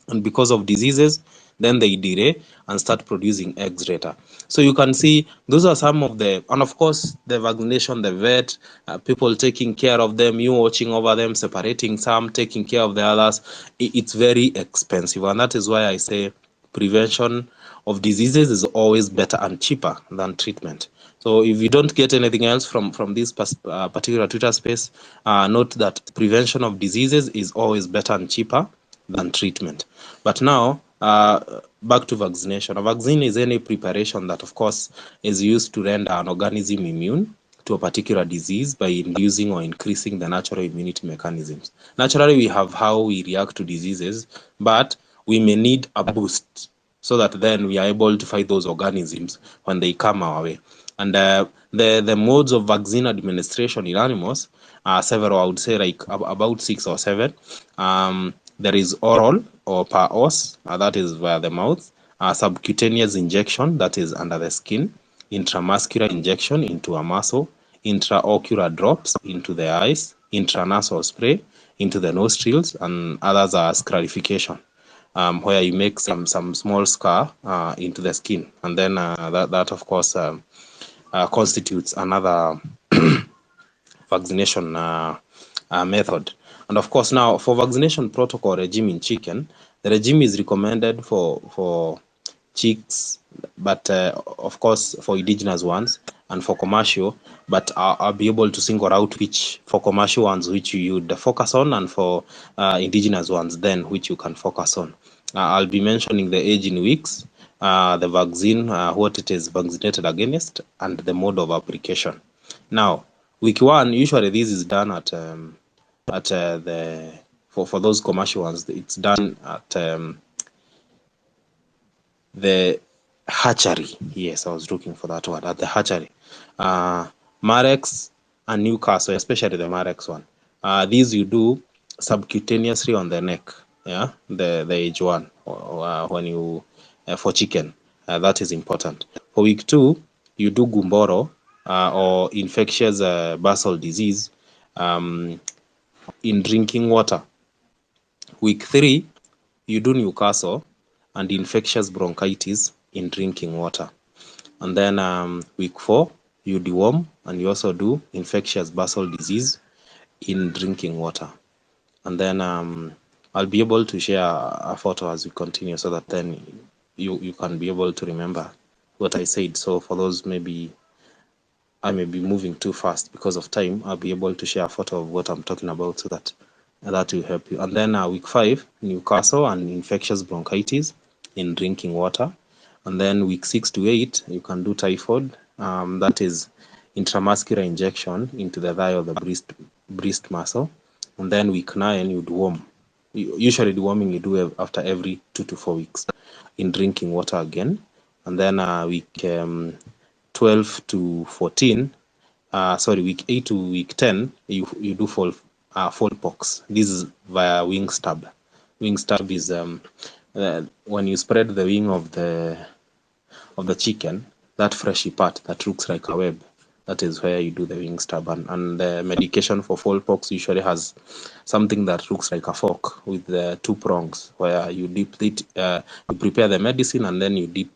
and because of diseases, then they delay and start producing eggs later. So you can see those are some of the, and of course the vaccination, the vet, people taking care of them, you watching over them, separating some, taking care of the others. It's very expensive, and that is why I say prevention of diseases is always better and cheaper than treatment. So if you don't get anything else from this particular Twitter space, note that prevention of diseases is always better and cheaper than treatment. But now, back to vaccination. A vaccine is any preparation that, of course, is used to render an organism immune to a particular disease by inducing or increasing the natural immunity mechanisms. Naturally, we have how we react to diseases, but we may need a boost so that then we are able to fight those organisms when they come our way. And the modes of vaccine administration in animals are several. I would say like about 6 or 7. There is oral or per os, that is via the mouth. Subcutaneous injection, that is under the skin. Intramuscular injection into a muscle. Intraocular drops into the eyes. Intranasal spray into the nostrils, and others are scarification, where you make some small scar into the skin, and then that of course constitutes another vaccination method. And of course, now for vaccination protocol regime in chicken, the regime is recommended for chicks, but of course for indigenous ones and for commercial. But I'll be able to single out which for commercial ones which you would focus on, and for indigenous ones then which you can focus on. I'll be mentioning the age in weeks, the vaccine, what it is vaccinated against, and the mode of application. Now, week 1, usually this is done at the for those commercial ones. It's done at the hatchery. Yes, I was looking for that word, at the hatchery. Marex and Newcastle, especially the Marex one. These you do subcutaneously on the neck. Yeah, the age 1 when you for chicken. That is important. For week 2, you do gumboro or infectious basal disease in drinking water. Week 3, you do Newcastle and infectious bronchitis in drinking water. And then week 4, you deworm, and you also do infectious basal disease in drinking water. And then I'll be able to share a photo as we continue, so that then you can be able to remember what I said. So for those, maybe I may be moving too fast because of time, I'll be able to share a photo of what I'm talking about, so that will help you. And then week 5, Newcastle and infectious bronchitis in drinking water. And then week 6 to 8, you can do typhoid. That is intramuscular injection into the thigh of the breast muscle. And then week 9, you deworm. Usually deworming you do after every 2 to 4 weeks in drinking water again. And then week 12 to 14, week 8 to week 10, you do pox. This is via wing stab. Wing stab is when you spread the wing of the chicken, that fleshy part that looks like a web, that is where you do the wing stab. And the medication for pox usually has something that looks like a fork with the 2 prongs, where you dip it, you prepare the medicine, and then you dip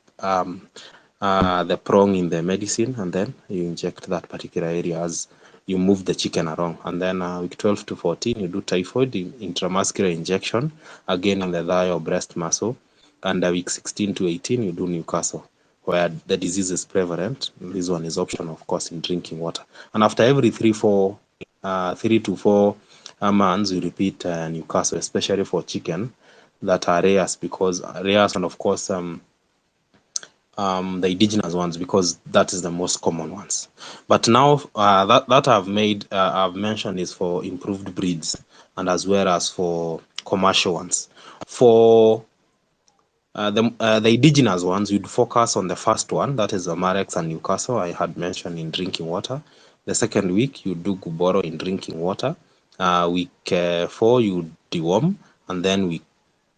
the prong in the medicine, and then you inject that particular area as you move the chicken around. And then week 12 to 14, you do typhoid intramuscular injection, again in the thigh or breast muscle. And week 16 to 18, you do Newcastle, where the disease is prevalent. This one is optional, of course, in drinking water. And after every 3 to 4 months, you repeat Newcastle, especially for chicken that are rares, because rares, and of course the indigenous ones, because that is the most common ones. But now that I've mentioned is for improved breeds, and as well as for commercial ones. For the indigenous ones, you'd focus on the first one, that is the Marex and Newcastle I had mentioned in drinking water. The second week, you do Guboro in drinking water. Week 4, you deworm, and then week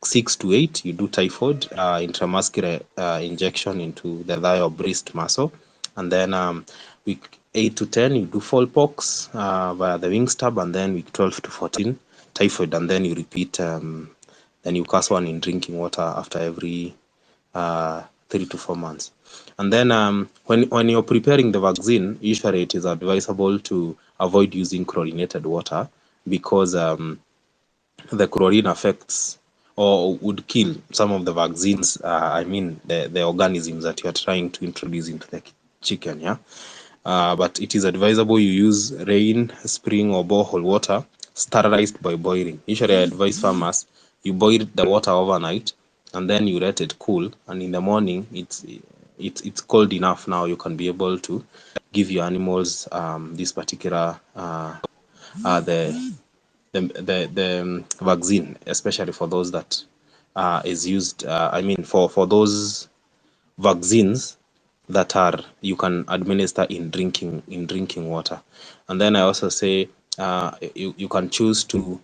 6 to 8, you do typhoid intramuscular injection into the thigh or breast muscle, and then week 8 to 10, you do fowlpox via the wing stab, and then week 12 to 14, typhoid, and then you repeat the Newcastle one in drinking water after every 3 to 4 months. And then when you're preparing the vaccine, usually it is advisable to avoid using chlorinated water, because the chlorine affects or would kill some of the vaccines, I mean the organisms that you are trying to introduce into the chicken, yeah. But it is advisable you use rain, spring, or borehole water sterilized by boiling. Usually I advise farmers, you boil the water overnight and then you let it cool, and in the morning it's cold enough. Now you can be able to give your animals this particular the vaccine, especially for those that is used. I mean, for those vaccines that are you can administer in drinking water. And then I also say you can choose to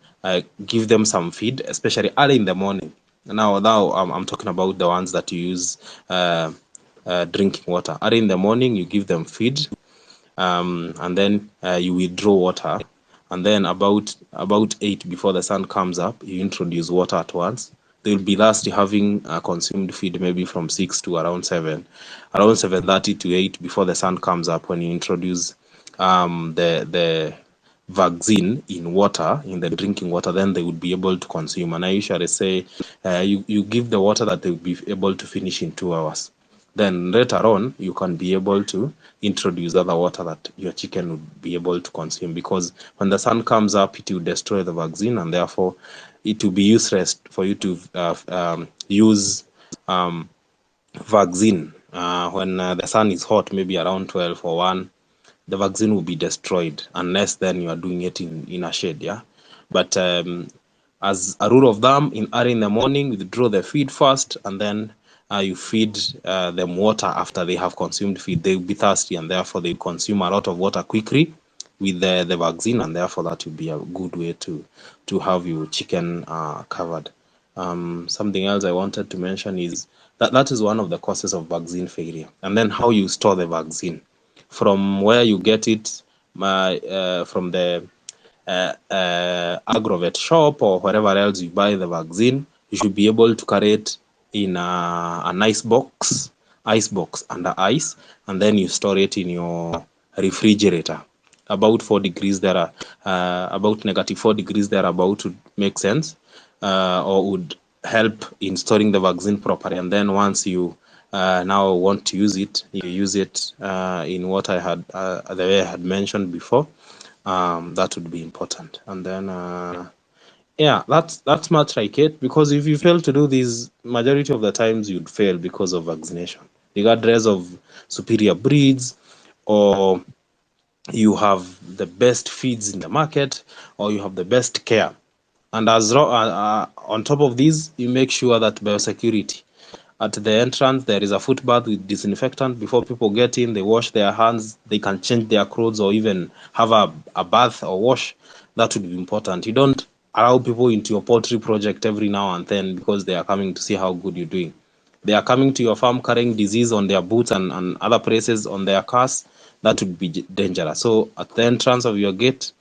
give them some feed, especially early in the morning. Now I'm talking about the ones that you use drinking water. Early in the morning, you give them feed, and then you withdraw water, and then about 8 before the sun comes up, you introduce water at once. They will be lastly having consumed feed maybe from 6 to around 7, around 7:30 to 8 before the sun comes up. When you introduce the vaccine in water, in the drinking water, then they would be able to consume. And I usually say you give the water that they will be able to finish in 2 hours. Then later on, you can be able to introduce other water that your chicken would be able to consume, because when the sun comes up, it will destroy the vaccine, and therefore it will be useless for you to use vaccine when the sun is hot, maybe around 12 or 1. The vaccine will be destroyed, unless then you are doing it in a shade, yeah. But as a rule of thumb, in early in the morning, withdraw the feed first, and then you feed them water after they have consumed feed. They will be thirsty, and therefore they consume a lot of water quickly with the vaccine, and therefore that will be a good way to have your chicken covered. Something else I wanted to mention is that is one of the causes of vaccine failure, and then how you store the vaccine from where you get it, from the agrovet shop or wherever else you buy the vaccine. You should be able to carry it in an ice box under ice, and then you store it in your refrigerator. About 4 degrees there are about -4 degrees there about would make sense, or would help in storing the vaccine properly. And then once you now want to use it, you use it in what I had the way I had mentioned before. That would be important. And then yeah, that's much like it, because if you fail to do this, majority of the times you'd fail because of vaccination, regardless of superior breeds, or you have the best feeds in the market, or you have the best care. And on top of this, you make sure that biosecurity. At the entrance, there is a foot bath with disinfectant. Before people get in, they wash their hands. They can change their clothes or even have a bath or wash. That would be important. You don't allow people into your poultry project every now and then because they are coming to see how good you're doing. They are coming to your farm carrying disease on their boots and other places on their cars. That would be dangerous. So at the entrance of your gate,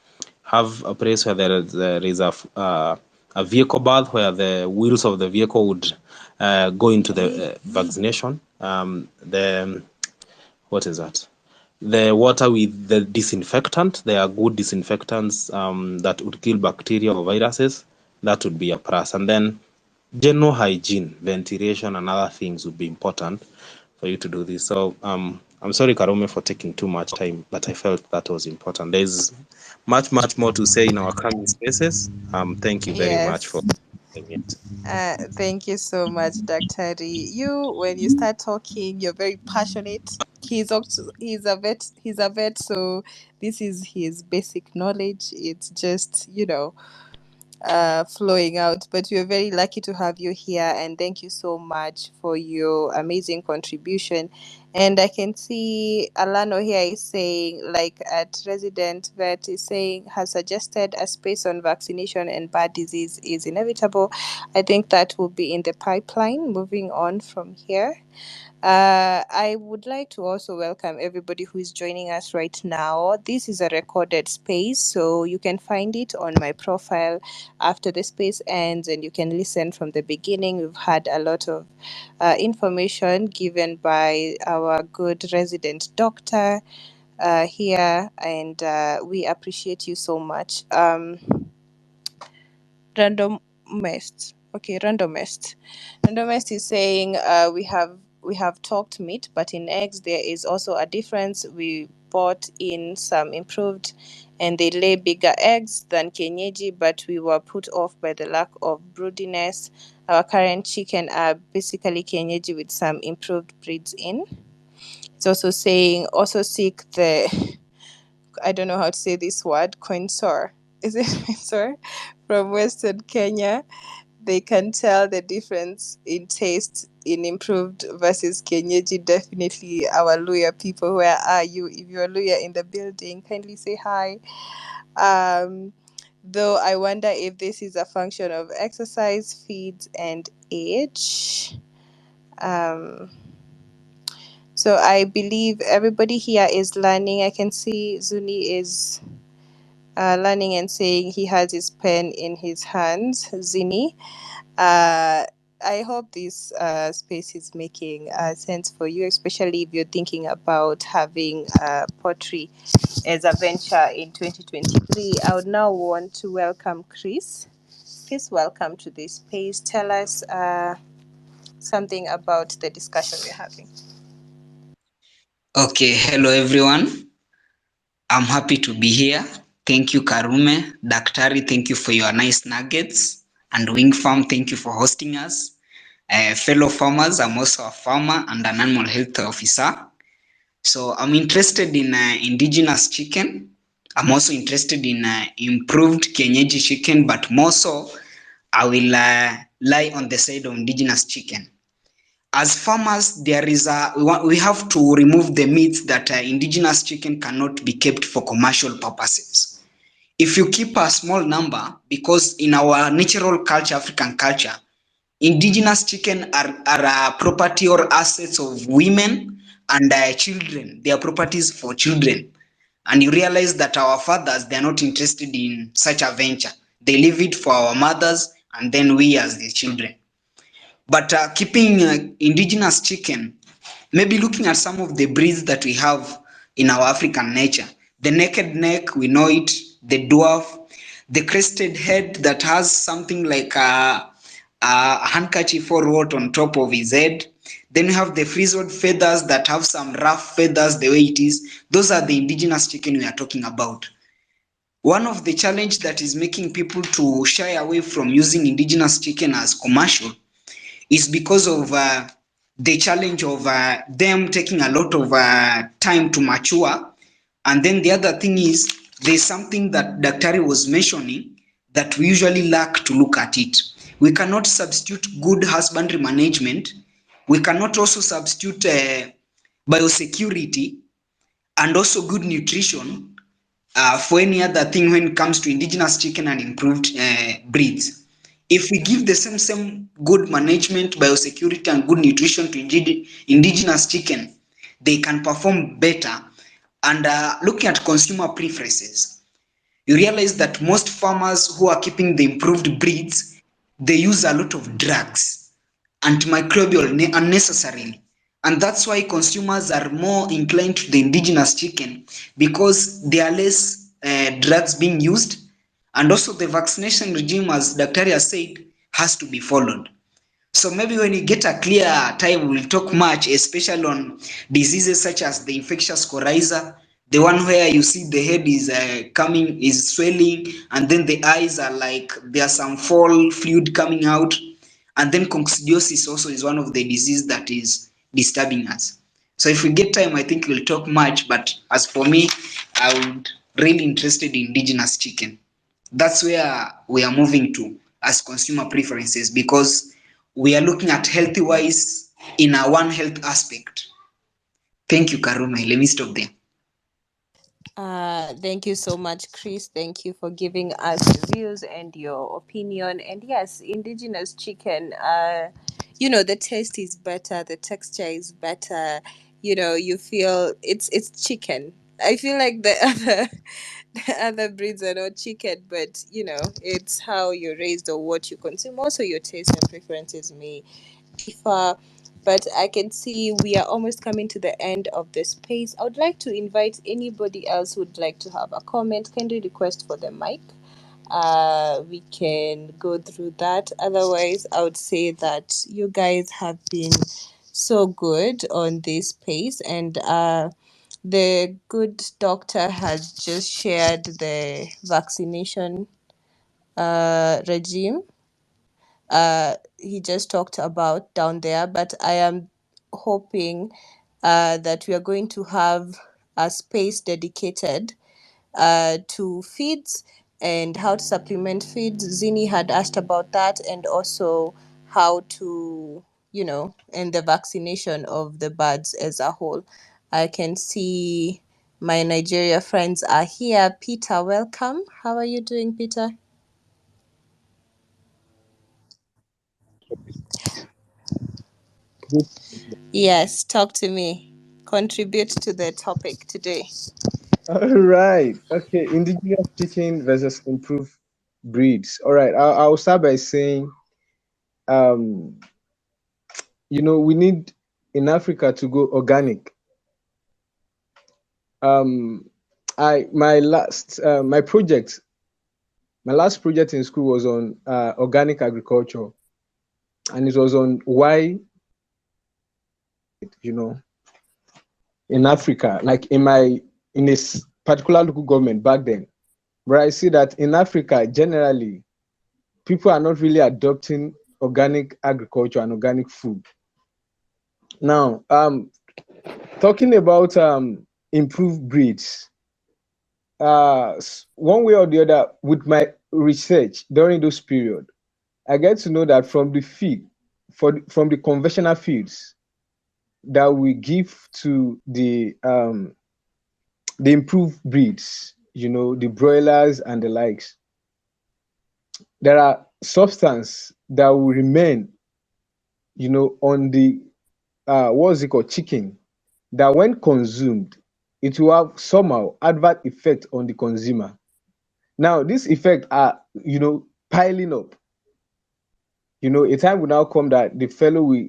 have a place where there is a vehicle bath where the wheels of the vehicle would go into the vaccination. The what is that? The water with the disinfectant. There are good disinfectants that would kill bacteria or viruses. That would be a plus. And then general hygiene, ventilation, and other things would be important for you to do this. So I'm sorry, Karume, for taking too much time, but I felt that was important. There's much more to say in our coming spaces. Thank you very much for Yes. doing it. Thank you so much, Dr. Lee. You, when you start talking, you're very passionate. He's a vet, so this is his basic knowledge. It's just, flowing out. But we're very lucky to have you here, and thank you so much for your amazing contribution. And I can see Alano here is saying, like at resident vet is saying, has suggested a space on vaccination and bad disease is inevitable. I think that will be in the pipeline. Moving on from here. I would like to also welcome everybody who is joining us right now. This is a recorded space, so you can find it on my profile after the space ends and you can listen from the beginning. We've had a lot of information given by our good resident doctor here, and we appreciate you so much. Randomest. Okay, randomest. Randomest is saying we have talked meat, but in eggs there is also a difference. We bought in some improved and they lay bigger eggs than kienyeji, but we were put off by the lack of broodiness. Our current chicken are basically kienyeji with some improved breeds in. It's also saying also seek the I don't know how to say this word, coinsor. Is it coinsor? From Western Kenya. They can tell the difference in taste in improved versus kienyeji. Definitely our Luya people. Where are you? If you're Luya in the building, kindly say hi. Though I wonder if this is a function of exercise, feeds, and age. Um, so I believe everybody here is learning. I can see Zuni is learning and saying he has his pen in his hands. Zini. I hope this space is making sense for you, especially if you're thinking about having poultry as a venture in 2023. I would now want to welcome Chris. Chris, welcome to this space. Tell us something about the discussion we're having. Okay, hello everyone. I'm happy to be here. Thank you, Karume. Daktari, thank you for your nice nuggets. And Wing Farm, thank you for hosting us. Fellow farmers, I'm also a farmer and an animal health officer. So I'm interested in indigenous chicken. I'm also interested in improved kienyeji chicken, but more so, I will lie on the side of indigenous chicken. As farmers, we have to remove the myth that indigenous chicken cannot be kept for commercial purposes. If you keep a small number, because in our natural culture, African culture, indigenous chicken are property or assets of women and children. They are properties for children. And you realize that our fathers, they are not interested in such a venture. They leave it for our mothers and then we as the children. But keeping indigenous chicken, maybe looking at some of the breeds that we have in our African nature, the naked neck, we know it, the dwarf, the crested head that has something like a handkerchief or what on top of his head. Then we have the frizzled feathers that have some rough feathers the way it is. Those are the indigenous chicken we are talking about. One of the challenge that is making people to shy away from using indigenous chicken as commercial is because of the challenge of them taking a lot of time to mature. And then the other thing is there's something that Daktari was mentioning that we usually lack to look at it. We cannot substitute good husbandry management. We cannot also substitute biosecurity and also good nutrition for any other thing when it comes to indigenous chicken and improved breeds. If we give the same good management, biosecurity, and good nutrition to indigenous chicken, they can perform better. And looking at consumer preferences, you realize that most farmers who are keeping the improved breeds, they use a lot of drugs, antimicrobial unnecessarily. And that's why consumers are more inclined to the indigenous chicken because there are less drugs being used. And also the vaccination regime, as Dr. has said, has to be followed. So maybe when you get a clear time, we'll talk much, especially on diseases such as the infectious coryza, The one where you see the head is is swelling, and then the eyes are like there's some fall fluid coming out. And then coccidiosis also is one of the disease that is disturbing us. So if we get time, I think we'll talk much. But as for me, I would really interested in indigenous chicken. That's where we are moving to as consumer preferences, because we are looking at healthy wise in a one health aspect. Thank you, Karume. Let me stop there. Thank you so much, Chris. Thank you for giving us your views and your opinion. And yes, indigenous chicken, the taste is better, the texture is better. You feel it's chicken. I feel like the other the other breeds are not chicken, but it's how you're raised or what you consume. Also, your taste and preferences may differ. But I can see we are almost coming to the end of the space. I would like to invite anybody else who would like to have a comment. Kindly request for the mic. We can go through that. Otherwise, I would say that you guys have been so good on this space, and the good doctor has just shared the vaccination regime he just talked about down there, but I am hoping that we are going to have a space dedicated to feeds and how to supplement feeds. Zini had asked about that, and also how to, and the vaccination of the birds as a whole. I can see my Nigeria friends are here. Peter, welcome. How are you doing, Peter? Yes, talk to me. Contribute to the topic today. All right. Okay. Indigenous chicken versus improved breeds. All right. I'll start by saying, um, we need in Africa to go organic. My last project in school was on organic agriculture, and it was on why, in Africa, like in a particular local government back then, where I see that in Africa generally, people are not really adopting organic agriculture and organic food. Now, talking about improved breeds, one way or the other, with my research during those period, I get to know that from the feed, from the conventional feeds that we give to the improved breeds, the broilers and the likes, there are substances that will remain, on the what's it called, chicken, that when consumed, it will have somehow adverse effect on the consumer. Now, these effects are, piling up. A time will now come that the fellow will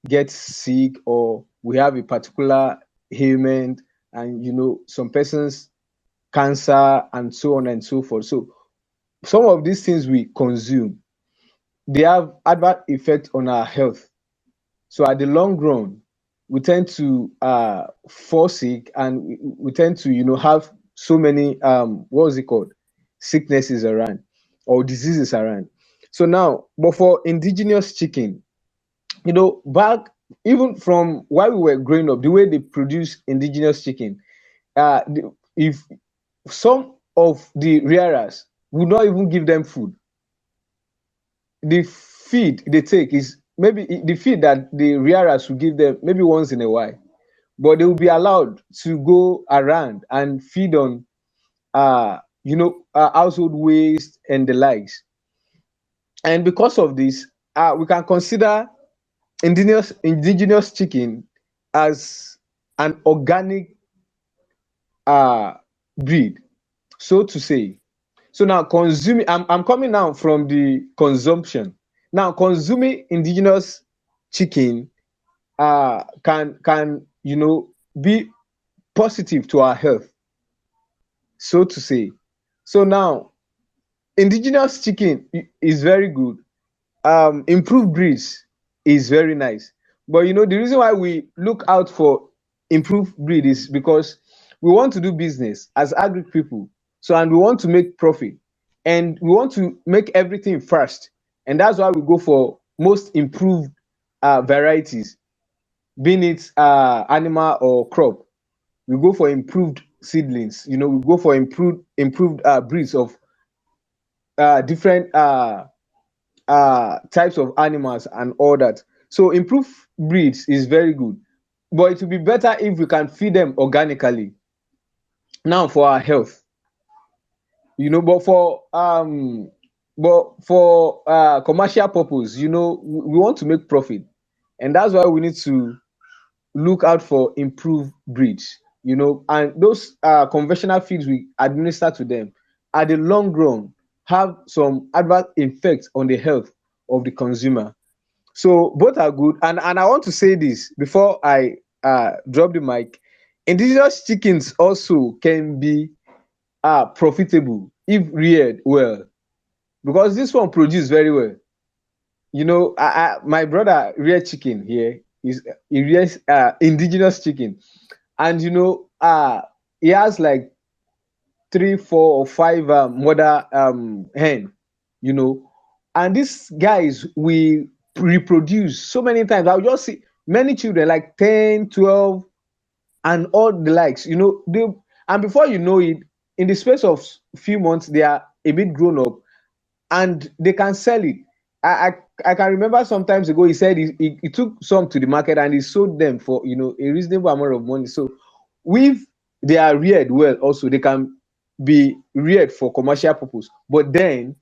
get sick, or we have a particular ailment, and some persons cancer, and so on and so forth. So some of these things we consume, they have adverse effect on our health. So at the long run, we tend to fall sick, and we tend to have so many sicknesses around, or diseases around. So now, but for indigenous chicken, back even from while we were growing up, the way they produce indigenous chicken, if some of the rearers would not even give them food, the feed they take is maybe the feed that the rearers will give them maybe once in a while, but they will be allowed to go around and feed on household waste and the likes. And because of this, we can consider indigenous chicken as an organic breed, so to say. So now consuming, I'm coming now from the consumption. Now consuming indigenous chicken can be positive to our health, so to say. So now indigenous chicken is very good. Improved breeds is very nice. But the reason why we look out for improved breed is because we want to do business as agri people. So, and we want to make profit, and we want to make everything fast, and that's why we go for most improved varieties, being it animal or crop. We go for improved seedlings. We go for improved breeds of different types of animals and all that. So improved breeds is very good, but it will be better if we can feed them organically now for our health. But for commercial purpose, we want to make profit, and that's why we need to look out for improved breeds. And those conventional feeds we administer to them at the long run have some adverse effects on the health of the consumer. So both are good. And I want to say this before I drop the mic. Indigenous chickens also can be profitable if reared well, because this one produce very well. My brother rear chicken here. He rears indigenous chicken, and he has like 3, 4, or 5 mother hen. You know, and these guys will reproduce so many times. I'll just see many children, like 10, 12, and all the likes. And before you know it, in the space of few months, they are a bit grown up, and they can sell it. I can remember sometimes ago he said he took some to the market and he sold them for a reasonable amount of money. So with they are reared well, also they can be reared for commercial purpose, but then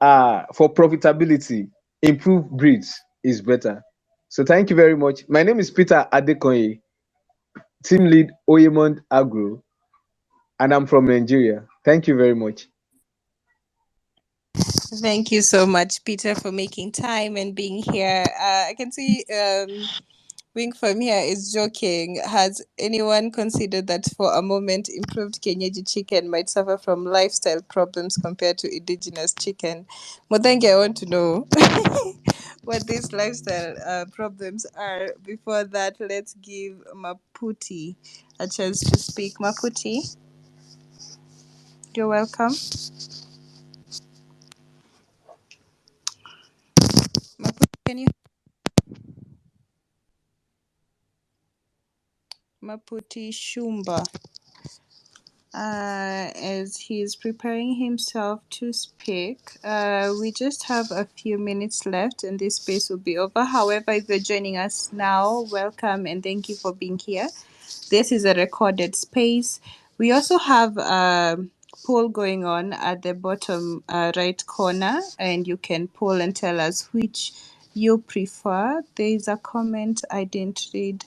for profitability, improved breeds is better. So thank you very much. My name is Peter Adekoye, team lead Oyemond Agro, and I'm from Nigeria. Thank you very much. Thank you so much, Peter, for making time and being here. I can see Wing from here is joking. Has anyone considered that for a moment improved Kenyeji chicken might suffer from lifestyle problems compared to indigenous chicken? Mothengi, I want to know what these lifestyle problems are. Before that, let's give Maputi a chance to speak. Maputi, you're welcome. Maputi, can you? Maputi Shumba. As he's preparing himself to speak, we just have a few minutes left and this space will be over. However, if you're joining us now, welcome and thank you for being here. This is a recorded space. We also have a poll going on at the bottom right corner, and you can poll and tell us which you prefer. There is a comment I didn't read.